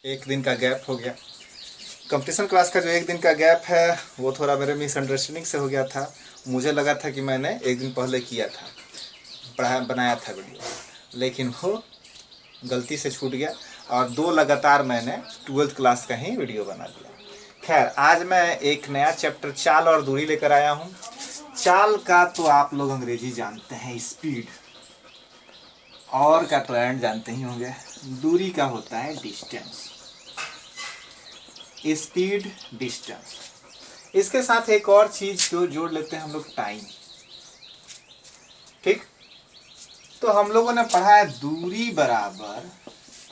एक दिन का गैप हो गया। कंपटीशन क्लास का जो एक दिन का गैप है वो थोड़ा मेरे मिसअंडरस्टैंडिंग से हो गया था। मुझे लगा था कि मैंने एक दिन पहले किया था, बनाया था वीडियो, लेकिन वो गलती से छूट गया और 2 लगातार मैंने 12th क्लास का ही वीडियो बना दिया। खैर, आज मैं एक नया चैप्टर चाल और दूरी लेकर आया हूँ। चाल का तो आप लोग अंग्रेजी जानते हैं, स्पीड, और का तो एंड जानते ही होंगे। दूरी का होता है डिस्टेंस, स्पीड, डिस्टेंस। इसके साथ एक और चीज जो जोड़ लेते हैं हम लोग, टाइम। ठीक, तो हम लोगों ने पढ़ा है दूरी बराबर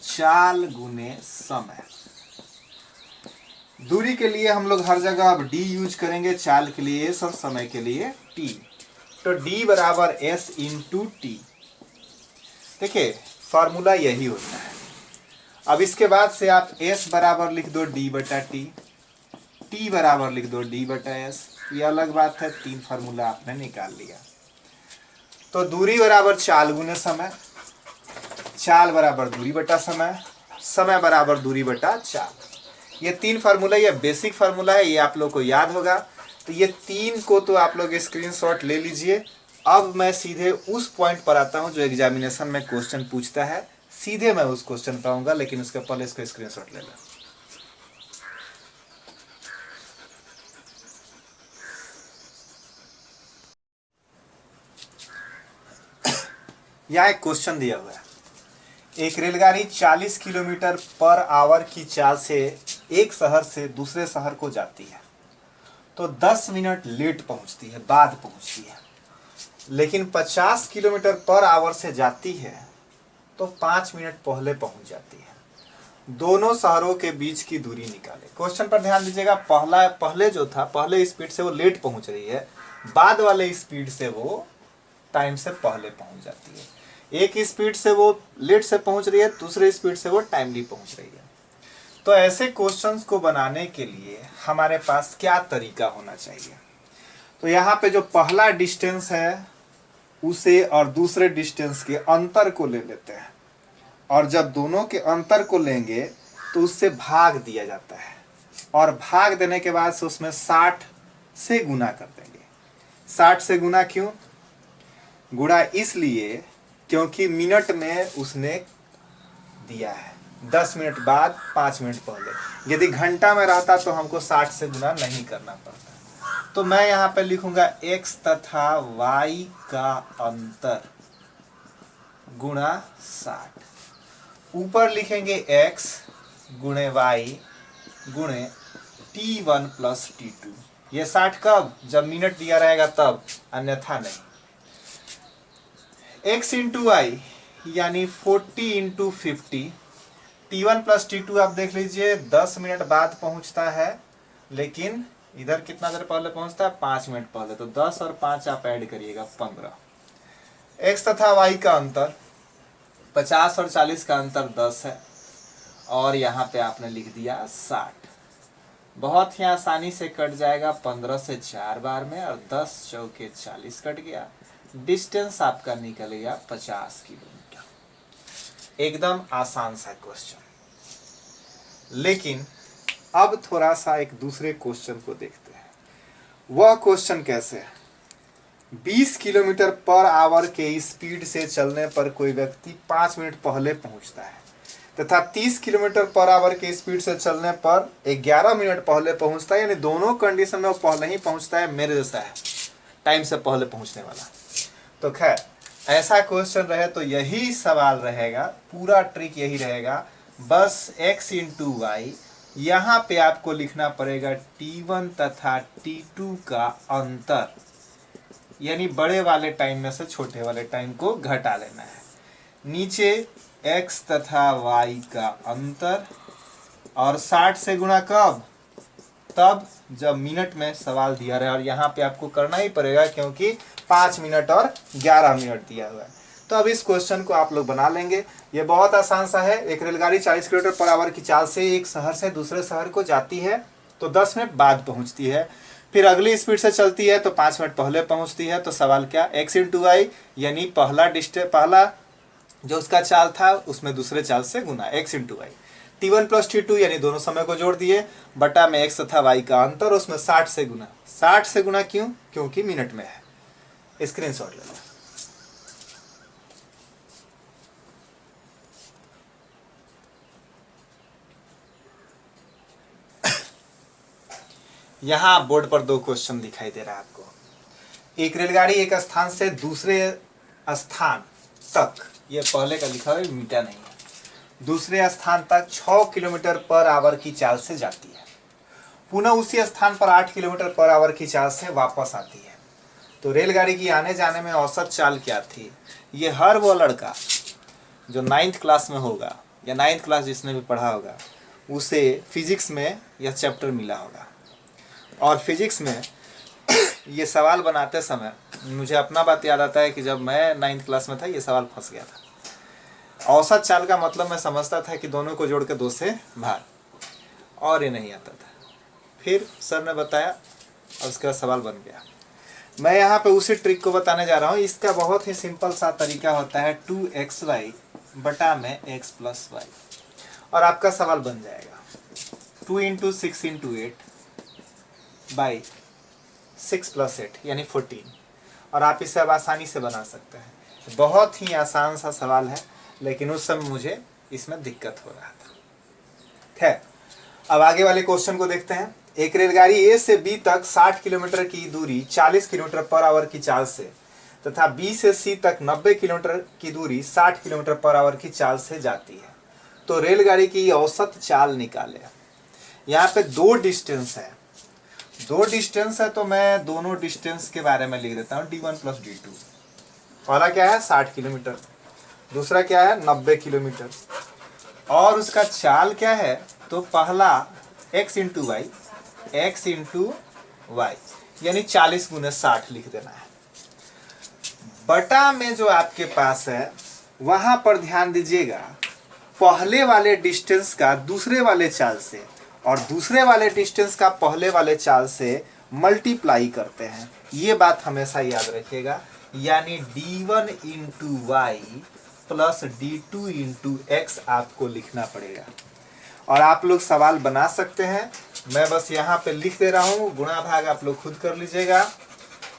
चाल गुने समय। दूरी के लिए हम लोग हर जगह अब डी यूज करेंगे, चाल के लिए एस और समय के लिए टी। तो डी बराबर एस इंटू टी। देखिए, फॉर्मूला यही होता है। अब इसके बाद से आप एस बराबर लिख दो डी बटा टी, टी बराबर लिख दो डी बटा एस। ये अलग बात है, 3 फार्मूला आपने निकाल लिया। तो दूरी बराबर चाल गुने समय, चाल बराबर दूरी बटा समय, समय बराबर दूरी बटा चाल। ये 3 फार्मूला, ये बेसिक फार्मूला है, ये आप लोग को याद होगा। तो ये 3 को तो आप लोग स्क्रीनशॉट ले लीजिए। अब मैं सीधे उस पॉइंट पर आता हूं जो एग्जामिनेशन में क्वेश्चन पूछता है। सीधे मैं उस क्वेश्चन पर आऊंगा, लेकिन उसके पहले इसको स्क्रीनशॉट ले लो। यहाँ एक क्वेश्चन दिया हुआ है। एक रेलगाड़ी 40 किलोमीटर पर आवर की चाल से एक शहर से दूसरे शहर को जाती है, तो 10 मिनट लेट पहुंचती है, बाद पहुंचती है। लेकिन 50 किलोमीटर पर आवर से जाती है तो 5 मिनट पहले पहुंच जाती है। दोनों शहरों के बीच की दूरी निकाले। क्वेश्चन पर ध्यान दीजिएगा। पहले जो था, पहले स्पीड से वो लेट पहुंच रही है, बाद वाले स्पीड से वो टाइम से पहले पहुंच जाती है। एक स्पीड से वो लेट से पहुंच रही है, दूसरे स्पीड से वो टाइमली पहुंच रही है। तो ऐसे क्वेश्चंस को बनाने के लिए हमारे पास क्या तरीका होना चाहिए? तो यहाँ पे जो पहला डिस्टेंस है उसे और दूसरे डिस्टेंस के अंतर को ले लेते हैं, और जब दोनों के अंतर को लेंगे तो उससे भाग दिया जाता है, और भाग देने के बाद से उसमें 60 से गुना कर देंगे। 60 से गुना क्यों? गुणा इसलिए क्योंकि मिनट में उसने दिया है 10 मिनट बाद 5 मिनट पहले। यदि घंटा में रहता तो हमको 60 से गुना नहीं करना पड़ता। तो मैं यहाँ पे लिखूंगा x तथा y का अंतर गुणा 60। ऊपर लिखेंगे x गुणे y गुणे t1 प्लस t2। ये 60 कब? जब मिनट दिया रहेगा तब, अन्यथा नहीं। x इंटू वाई यानी 40 इंटू 50। t1 प्लस t2 आप देख लीजिए, 10 मिनट बाद पहुंचता है, लेकिन इधर कितना देर पहले पहुंचता है? 5 मिनट पहले। तो 10 और 5 आप ऐड करिएगा, 15। x तथा y का अंतर 50 और 40 का अंतर 10 है, और यहाँ पे आपने लिख दिया 60। बहुत ही आसानी से कट जाएगा 15 से 4 बार में, और 10 चौके 40 कट गया। डिस्टेंस आपका निकल गया 50 किलोमीटर। एकदम आसान सा क्वेश्चन। लेकिन अब थोड़ा सा एक दूसरे क्वेश्चन को देखते हैं। वह क्वेश्चन कैसे है? 20 किलोमीटर पर आवर के स्पीड से चलने पर कोई व्यक्ति 5 मिनट पहले पहुंचता है, तथा 30 किलोमीटर पर आवर के स्पीड से चलने पर 11 मिनट पहले पहुंचता है। यानी दोनों कंडीशन में वो पहले ही पहुंचता है, मेरे जैसा है, टाइम से पहले पहुंचने वाला। तो खैर, ऐसा क्वेश्चन रहे तो यही सवाल रहेगा, पूरा ट्रिक यही रहेगा। बस x इंटू वाई, यहाँ पे आपको लिखना पड़ेगा t1 तथा t2 का अंतर, यानी बड़े वाले टाइम में से छोटे वाले टाइम को घटा लेना है। नीचे x तथा y का अंतर, और 60 से गुणा कब? तब जब मिनट में सवाल दिया रहे, और यहाँ पे आपको करना ही पड़ेगा क्योंकि 5 मिनट और 11 मिनट दिया हुआ है। तो अब इस क्वेश्चन को आप लोग बना लेंगे। ये बहुत आसान सा है। एक रेलगाड़ी 40 किलोमीटर पर आवर की चाल से एक शहर से दूसरे शहर को जाती है तो 10 मिनट बाद पहुंचती है। फिर अगली स्पीड से चलती है तो 5 मिनट पहले पहुंचती है। तो सवाल क्या? x इंटू वाई, यानी पहला जो उसका चाल था उसमें दूसरे चाल से गुना, x into Y. T1 plus T2 यानी दोनों समय को जोड़ दिए, बटा में x तथा y का अंतर, उसमें 60 से गुना। 60 से गुना क्यों? क्योंकि मिनट में है। स्क्रीनशॉट ले लो। यहां बोर्ड पर दो क्वेश्चन दिखाई दे रहा है आपको। एक रेलगाड़ी एक स्थान से दूसरे स्थान तक, ये पहले का लिखा हुआ है, मीटा नहीं है, दूसरे स्थान तक 6 किलोमीटर पर आवर की चाल से जाती है, पुनः उसी स्थान पर 8 किलोमीटर पर आवर की चाल से वापस आती है। तो रेलगाड़ी की आने जाने में औसत चाल क्या थी? ये हर वो लड़का जो 9th क्लास में होगा या 9th क्लास जिसने भी पढ़ा होगा, उसे फिजिक्स में यह चैप्टर मिला होगा। और फिजिक्स में ये सवाल बनाते समय मुझे अपना बात याद आता है कि जब मैं 9th क्लास में था, ये सवाल फंस गया था। औसत चाल का मतलब मैं समझता था कि दोनों को जोड़ के 2 से भाग, और ये नहीं आता था। फिर सर ने बताया और उसका सवाल बन गया। मैं यहाँ पे उसी ट्रिक को बताने जा रहा हूँ। इसका बहुत ही सिंपल सा तरीका होता है 2xy बटा में x प्लस वाई, और आपका सवाल बन जाएगा 2 इंटू 6 इंटू 8 बाई 6 प्लस 8 यानी 14। और आप इसे अब आसानी से बना सकते हैं। बहुत ही आसान सा सवाल है, लेकिन उस समय मुझे इसमें दिक्कत हो रहा था। खैर, अब आगे वाले क्वेश्चन को देखते हैं। एक रेलगाड़ी ए से बी तक 60 किलोमीटर की दूरी 40 किलोमीटर पर आवर की चाल से तथा बी से सी तक 90 किलोमीटर की दूरी 60 किलोमीटर पर आवर की चाल से जाती है। तो रेलगाड़ी की औसत चाल निकाले। यहाँ पे दो डिस्टेंस है, तो मैं दोनों डिस्टेंस के बारे में लिख देता हूँ, D1 प्लस D2। पहला क्या है? 60 किलोमीटर, दूसरा क्या है? 90 किलोमीटर। और उसका चाल क्या है? तो पहला x इंटू वाई यानी 40 गुने 60 लिख देना है। बटा में जो आपके पास है वहां पर ध्यान दीजिएगा, पहले वाले डिस्टेंस का दूसरे वाले चाल से और दूसरे वाले डिस्टेंस का पहले वाले चाल से मल्टीप्लाई करते हैं। ये बात हमेशा याद रखिएगा। यानी D1 into Y plus D2 into X आपको लिखना पड़ेगा। और आप लोग सवाल बना सकते हैं, मैं बस यहाँ पे लिख दे रहा हूँ, गुणा भाग आप लोग खुद कर लीजिएगा।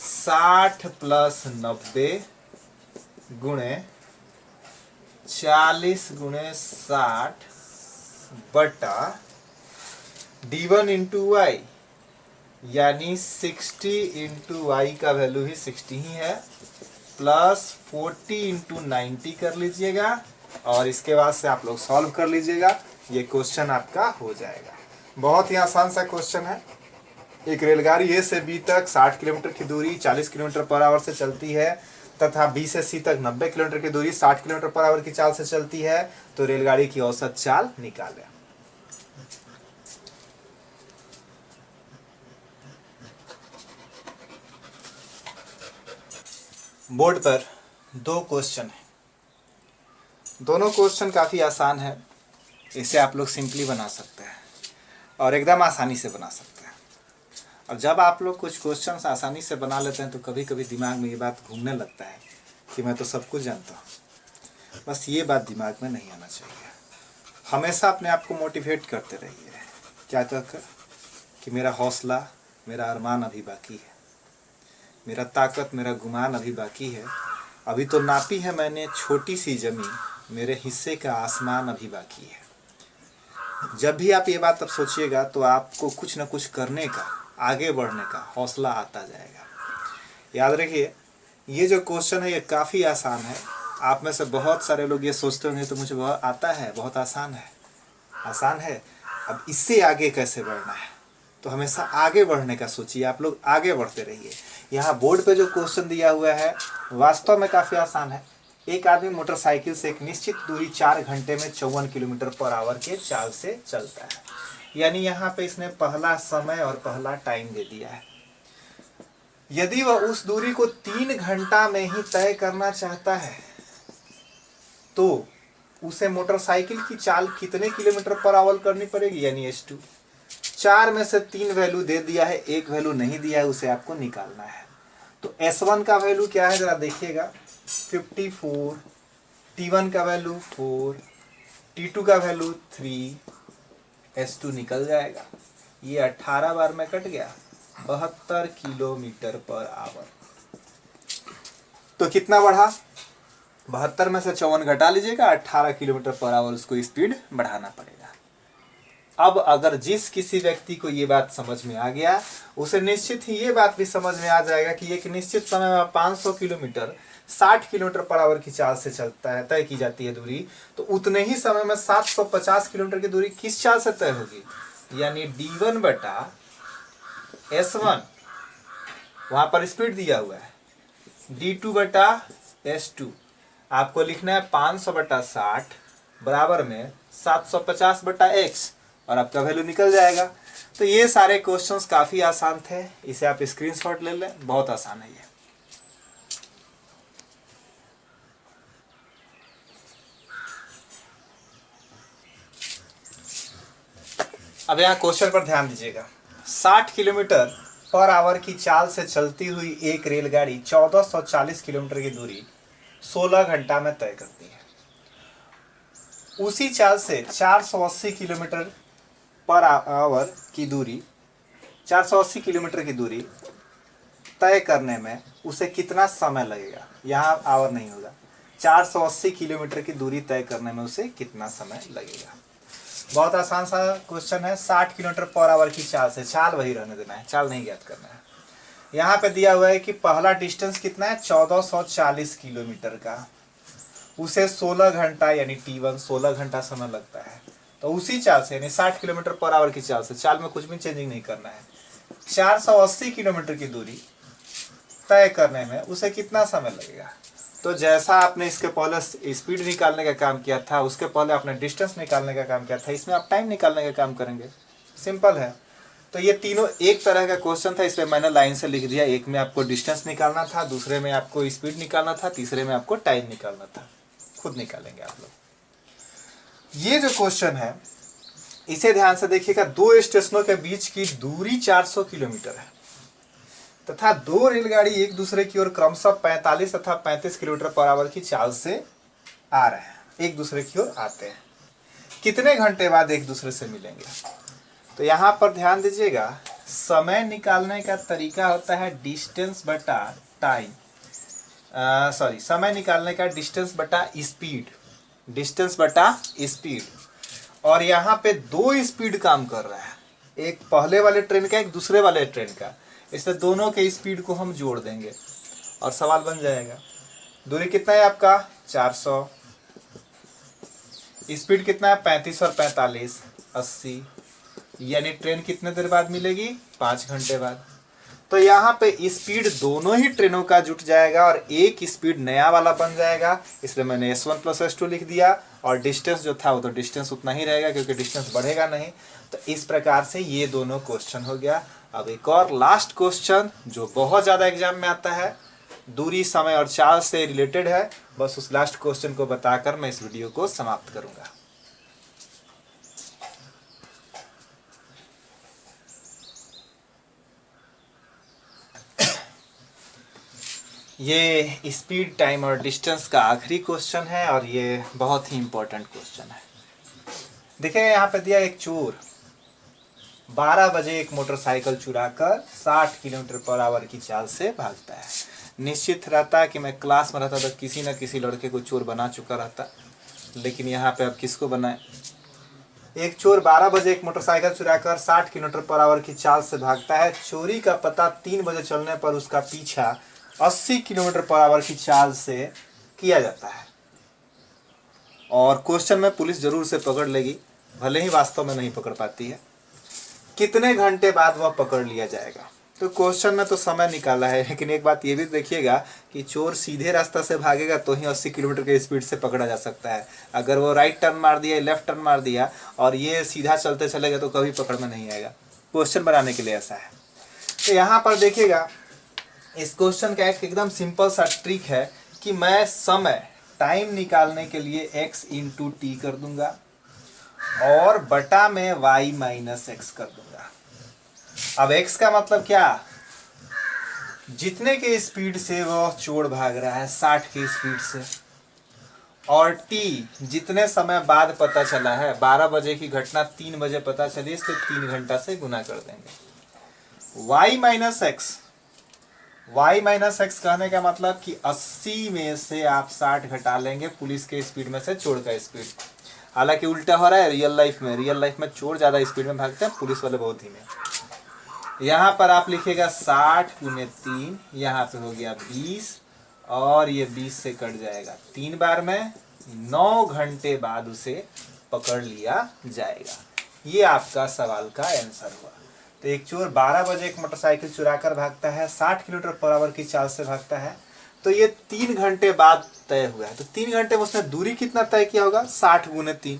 60 प्लस 90 गुणे 40 गुणे 60 बटा D1 इंटू वाई यानी 60 इंटू वाई का वैल्यू ही 60 ही है, प्लस 40 इंटू 90 कर लीजिएगा। और इसके बाद से आप लोग सॉल्व कर लीजिएगा, ये क्वेश्चन आपका हो जाएगा। बहुत ही आसान सा क्वेश्चन है। एक रेलगाड़ी ए से बी तक 60 किलोमीटर की दूरी 40 किलोमीटर पर आवर से चलती है तथा बी से सी तक 90 किलोमीटर की दूरी 60 किलोमीटर पर आवर की चाल से चलती है। तो रेलगाड़ी की औसत चाल निकालें। बोर्ड पर दो क्वेश्चन है, दोनों क्वेश्चन काफ़ी आसान है। इसे आप लोग सिंपली बना सकते हैं और एकदम आसानी से बना सकते हैं। और जब आप लोग कुछ क्वेश्चंस आसानी से बना लेते हैं तो कभी कभी दिमाग में ये बात घूमने लगता है कि मैं तो सब कुछ जानता हूँ। बस ये बात दिमाग में नहीं आना चाहिए। हमेशा अपने आप को मोटिवेट करते रहिए, क्या कहकर कि मेरा हौसला, मेरा अरमान अभी बाकी है, मेरा ताकत, मेरा गुमान अभी बाकी है। अभी तो नापी है मैंने छोटी सी ज़मीन, मेरे हिस्से का आसमान अभी बाकी है। जब भी आप ये बात अब सोचिएगा तो आपको कुछ न कुछ करने का, आगे बढ़ने का हौसला आता जाएगा। याद रखिए, ये जो क्वेश्चन है ये काफ़ी आसान है। आप में से बहुत सारे लोग ये सोचते होंगे तो मुझे बहुत आता है, बहुत आसान है, अब इससे आगे कैसे बढ़ना है। तो हमेशा आगे बढ़ने का सोचिए, आप लोग आगे बढ़ते रहिए। यहाँ बोर्ड पे जो क्वेश्चन दिया हुआ है वास्तव में काफ़ी आसान है। एक आदमी मोटरसाइकिल से एक निश्चित दूरी 4 घंटे में 54 किलोमीटर पर आवर के चाल से चलता है। यानी यहाँ पे इसने पहला समय और पहला टाइम दे दिया है। यदि वह उस दूरी को 3 घंटा में ही तय करना चाहता है तो उसे मोटरसाइकिल की चाल कितने किलोमीटर पर आवर करनी पड़ेगी, यानी S2। 4 में से 3 वैल्यू दे दिया है, एक वैल्यू नहीं दिया है, उसे आपको निकालना है। तो S1 का वैल्यू क्या है जरा देखिएगा, 54, T1 का वैल्यू 4, T2 का वैल्यू 3 S2 निकल जाएगा। ये 18 बार में कट गया, 72 किलोमीटर पर आवर। तो कितना बढ़ा, 72 में से 54 घटा लीजिएगा, 18 किलोमीटर पर आवर उसको स्पीड बढ़ाना पड़ेगा। अब अगर जिस किसी व्यक्ति को ये बात समझ में आ गया, उसे निश्चित ही ये बात भी समझ में आ जाएगा कि एक निश्चित समय में 500 किलोमीटर 60 किलोमीटर पर आवर की चाल से चलता है, तय की जाती है दूरी, तो उतने ही समय में 750 किलोमीटर की दूरी किस चाल से तय होगी, यानी D1 बटा S1, वहां पर स्पीड दिया हुआ है, D2 बटा S2, आपको लिखना है 500 बटा 60 बराबर में 750 बटा x, और आपका वैल्यू निकल जाएगा। तो ये सारे क्वेश्चंस काफी आसान थे, इसे आप स्क्रीनशॉट ले लें, बहुत आसान है ये। अब यहाँ क्वेश्चन पर ध्यान दीजिएगा। 60 किलोमीटर पर आवर की चाल से चलती हुई एक रेलगाड़ी 1440 किलोमीटर की दूरी 16 घंटा में तय करती है। उसी चाल से 480 किलोमीटर पर आवर की दूरी, 480 किलोमीटर की दूरी तय करने में उसे कितना समय लगेगा। यहाँ आवर नहीं होगा, 480 किलोमीटर की दूरी तय करने में उसे कितना समय लगेगा। बहुत आसान सा क्वेश्चन है। 60 किलोमीटर पर आवर की चाल से, चाल वही रहने देना है, चाल नहीं ज्ञात करना है। यहाँ पे दिया हुआ है कि पहला डिस्टेंस कितना है, 1440 किलोमीटर का, उसे 16 घंटा यानी T1 16 घंटा समय लगता है। तो उसी चाल से यानी 60 किलोमीटर पर आवर की चाल से, चाल में कुछ भी चेंजिंग नहीं करना है, 480 किलोमीटर की दूरी तय करने में उसे कितना समय लगेगा। तो जैसा आपने इसके पहले स्पीड निकालने का काम किया था, उसके पहले आपने डिस्टेंस निकालने का काम किया था, इसमें आप टाइम निकालने का काम करेंगे। सिंपल है। तो ये तीनों एक तरह का क्वेश्चन था, इसलिए मैंने लाइन से लिख दिया। एक में आपको डिस्टेंस निकालना था, दूसरे में आपको स्पीड निकालना था, तीसरे में आपको टाइम निकालना था। खुद निकालेंगे आप लोग। ये जो क्वेश्चन है इसे ध्यान से देखिएगा। दो स्टेशनों के बीच की दूरी 400 किलोमीटर है तथा दो रेलगाड़ी एक दूसरे की ओर क्रमशः 45 तथा 35 किलोमीटर पर आवर की चाल से आ रहे हैं, एक दूसरे की ओर आते हैं। कितने घंटे बाद एक दूसरे से मिलेंगे। तो यहाँ पर ध्यान दीजिएगा, समय निकालने का तरीका होता है डिस्टेंस बटा टाइम, समय निकालने का डिस्टेंस बटा स्पीड, डिस्टेंस बटा स्पीड। और यहाँ पे दो स्पीड काम कर रहा है, एक पहले वाले ट्रेन का, एक दूसरे वाले ट्रेन का, इसलिए दोनों के स्पीड को हम जोड़ देंगे और सवाल बन जाएगा। दूरी कितना है आपका 400, स्पीड कितना है 35 और 45 80, यानी ट्रेन कितने देर बाद मिलेगी 5 घंटे बाद। तो यहाँ पे स्पीड दोनों ही ट्रेनों का जुट जाएगा और एक स्पीड नया वाला बन जाएगा, इसलिए मैंने S1 + S2 लिख दिया। और डिस्टेंस जो था वो तो डिस्टेंस उतना ही रहेगा क्योंकि डिस्टेंस बढ़ेगा नहीं। तो इस प्रकार से ये दोनों क्वेश्चन हो गया। अब एक और लास्ट क्वेश्चन जो बहुत ज़्यादा एग्जाम में आता है, दूरी समय और चाल से रिलेटेड है। बस उस लास्ट क्वेश्चन को बताकर मैं इस वीडियो को समाप्त करूंगा। ये स्पीड, टाइम और डिस्टेंस का आखिरी क्वेश्चन है और ये बहुत ही इंपॉर्टेंट क्वेश्चन है। देखिए यहाँ पे दिया, एक चोर 12 बजे एक मोटरसाइकिल चुराकर 60 किलोमीटर पर आवर की चाल से भागता है। निश्चित रहता है कि मैं क्लास में रहता तो किसी न किसी लड़के को चोर बना चुका रहता, लेकिन यहाँ पे अब किसको बनाए। एक चोर 12 बजे एक मोटरसाइकिल चुराकर 60 किलोमीटर पर आवर की चाल से भागता है। चोरी का पता 3 बजे चलने पर उसका पीछा 80 किलोमीटर पर आवर की चाल से किया जाता है। और क्वेश्चन में पुलिस जरूर से पकड़ लेगी, भले ही वास्तव में नहीं पकड़ पाती है। कितने घंटे बाद वह पकड़ लिया जाएगा। तो क्वेश्चन में तो समय निकाला है, लेकिन एक बात ये भी देखिएगा कि चोर सीधे रास्ता से भागेगा तो ही 80 किलोमीटर के स्पीड से पकड़ा जा सकता है। अगर वो राइट टर्न मार दिया, लेफ्ट टर्न मार दिया और ये सीधा चलते चलेगा तो कभी पकड़ में नहीं आएगा। क्वेश्चन बनाने के लिए ऐसा है। तो यहाँ पर देखिएगा, इस क्वेश्चन का एक एकदम सिंपल सा ट्रिक है कि मैं समय, टाइम निकालने के लिए x × t कर दूंगा और बटा में y - x कर दूंगा। अब x का मतलब क्या, जितने के स्पीड से वह चोर भाग रहा है 60 की स्पीड से, और टी जितने समय बाद पता चला है, 12 बजे की घटना 3 बजे पता चली, इसलिए 3 घंटा से गुना कर देंगे। y minus x, y minus x कहने का मतलब कि 80 में से आप 60 घटा लेंगे पुलिस के स्पीड में से चोर का स्पीड। हालांकि उल्टा हो रहा है रियल लाइफ में चोर ज़्यादा स्पीड में भागते हैं, पुलिस वाले बहुत धीमे। यहाँ पर आप लिखिएगा 60 गुने 3, यहाँ पे हो गया 20 और ये 20 से कट जाएगा 3 बार में, 9 घंटे बाद उसे पकड़ लिया जाएगा। ये आपका सवाल का आंसर हुआ। तो एक चोर 12 बजे एक मोटरसाइकिल चुरा कर भागता है, 60 किलोमीटर पर आवर की चाल से भागता है, तो ये 3 घंटे बाद तय हुआ है। तो 3 घंटे में उसने दूरी कितना तय किया होगा, 60 गुने 3।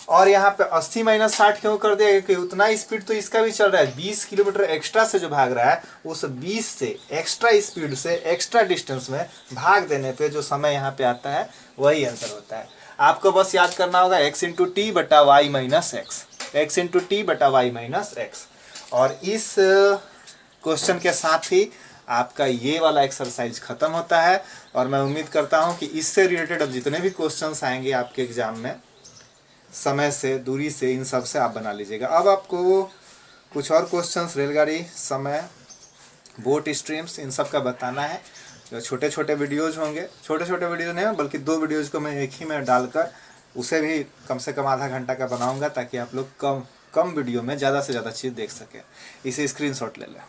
और यहाँ पे 80 माइनस 60 क्यों कर दिया, क्योंकि उतना स्पीड तो इसका भी चल रहा है, 20 किलोमीटर एक्स्ट्रा से जो भाग रहा है, उस 20 से एक्स्ट्रा स्पीड से एक्स्ट्रा डिस्टेंस में भाग देने पे जो समय यहाँ पे आता है वही आंसर होता है। आपको बस याद करना होगा x इंटू टी बटा Y minus X, x into T बटा वाई माइनस एक्स। और इस क्वेश्चन के साथ ही आपका ये वाला एक्सरसाइज खत्म होता है। और मैं उम्मीद करता हूँ कि इससे रिलेटेड अब जितने भी क्वेश्चंस आएंगे आपके एग्जाम में, समय से, दूरी से, इन सब से आप बना लीजिएगा। अब आपको कुछ और क्वेश्चंस रेलगाड़ी, समय, बोट स्ट्रीम्स, इन सब का बताना है। जो छोटे छोटे वीडियोज़ होंगे, छोटे छोटे वीडियोज़ नहीं बल्कि 2 वीडियोज़ को मैं एक ही में डालकर उसे भी कम से कम आधा घंटा का बनाऊंगा, ताकि आप लोग कम वीडियो में ज़्यादा से ज़्यादा चीज़ देख सकें। इसे स्क्रीनशॉट ले लें।